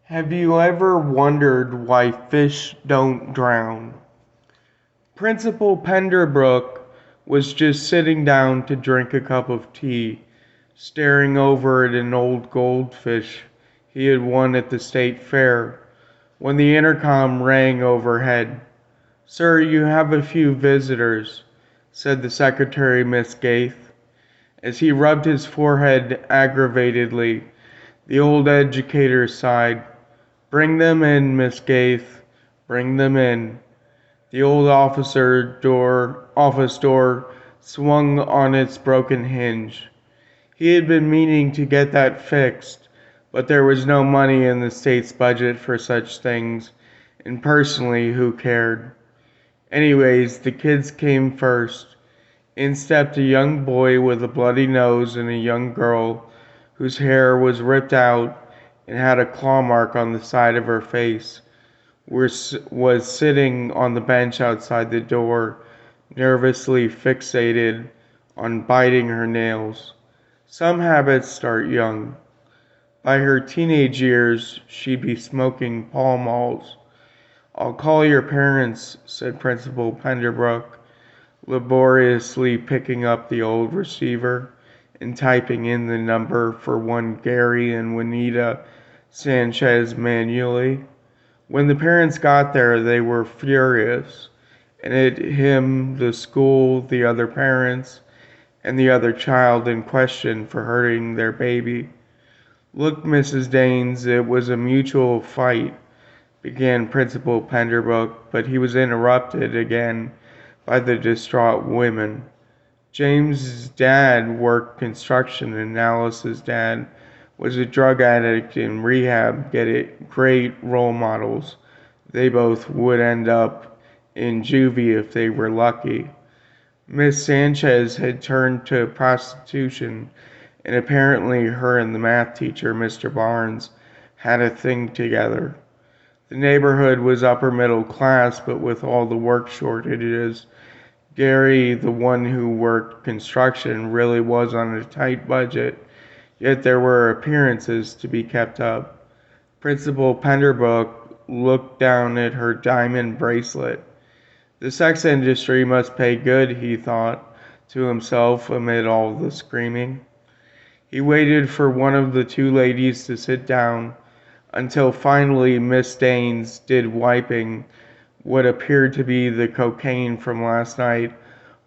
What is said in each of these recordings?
Have you ever wondered why fish don't drown? Principal Penderbrook was just sitting down to drink a cup of tea, staring over at an old goldfish he had won at the state fair, when the intercom rang overhead. "Sir, you have a few visitors," said the secretary, Miss Gaith. As he rubbed his forehead aggravatedly, the old educator sighed. "Bring them in, Miss Gaith. Bring them in." The old office door swung on its broken hinge. He had been meaning to get that fixed, but there was no money in the state's budget for such things, and personally, who cared? Anyways, the kids came first. In stepped a young boy with a bloody nose and a young girl whose hair was ripped out and had a claw mark on the side of her face, was sitting on the bench outside the door, nervously fixated on biting her nails. Some habits start young. By her teenage years, she'd be smoking Pall Malls. "I'll call your parents," said Principal Penderbrook, laboriously picking up the old receiver and typing in the number for one Gary and Juanita Sanchez manually. When the parents got there, they were furious, and at him, the school, the other parents, and the other child in question for hurting their baby. "Look, Mrs. Daines, it was a mutual fight," began Principal Penderbrook, but he was interrupted again by the distraught women. James's dad worked construction, and Alice's dad was a drug addict in rehab. Get it? Great role models. They both would end up in juvie if they were lucky. Miss Sanchez had turned to prostitution, and apparently her and the math teacher, Mr. Barnes, had a thing together. The neighborhood was upper middle class, but with all the work shortages, Gary, the one who worked construction, really was on a tight budget, yet there were appearances to be kept up. Principal Penderbrook looked down at her diamond bracelet. The sex industry must pay good, he thought to himself amid all the screaming. He waited for one of the two ladies to sit down until finally Miss Daines did wiping what appeared to be the cocaine from last night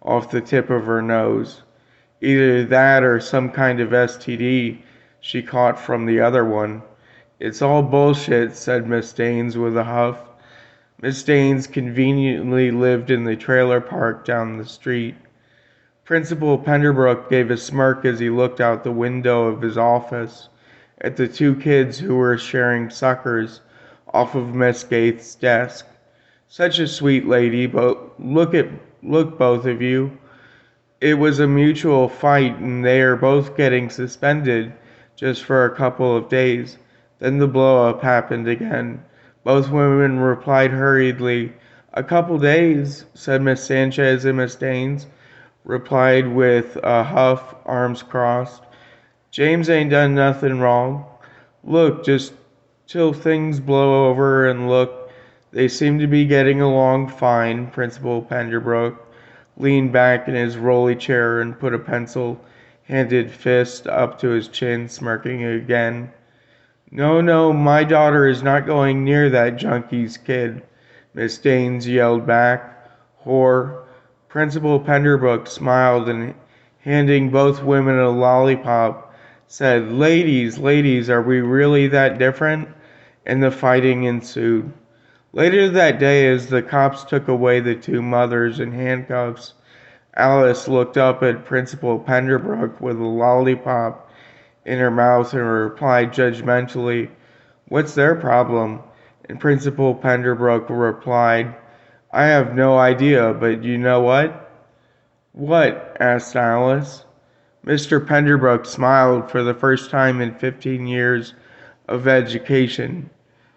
off the tip of her nose. Either that or some kind of STD she caught from the other one. "It's all bullshit," said Miss Daines with a huff. Miss Daines conveniently lived in the trailer park down the street. Principal Penderbrook gave a smirk as he looked out the window of his office at the two kids who were sharing suckers off of Miss Gaith's desk. "Such a sweet lady, but look both of you. It was a mutual fight, and they are both getting suspended just for a couple of days." Then the blow-up happened again. Both women replied hurriedly. "A couple days," said Miss Sanchez, and Miss Daines replied with a huff, arms crossed. "James ain't done nothing wrong. Look, just till things blow over, and look, they seem to be getting along fine." Principal Penderbrook leaned back in his rolly chair and put a pencil-handed fist up to his chin, smirking again. "No, no, my daughter is not going near that junkie's kid," Miss Daines yelled back. "Whore." Principal Penderbrook smiled and, handing both women a lollipop, said, "Ladies, ladies, are we really that different?" And the fighting ensued. Later that day, as the cops took away the two mothers in handcuffs, Alice looked up at Principal Penderbrook with a lollipop in her mouth and replied judgmentally, "What's their problem?" And Principal Penderbrook replied, "I have no idea, but you know what?" "What?" asked Alice. Mr. Penderbrook smiled for the first time in 15 years of education,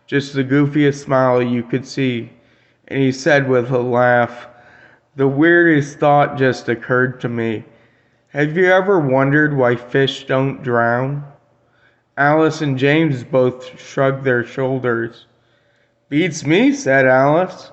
just the goofiest smile you could see, and he said with a laugh, "The weirdest thought just occurred to me. Have you ever wondered why fish don't drown?" Alice and James both shrugged their shoulders. "Beats me," said Alice.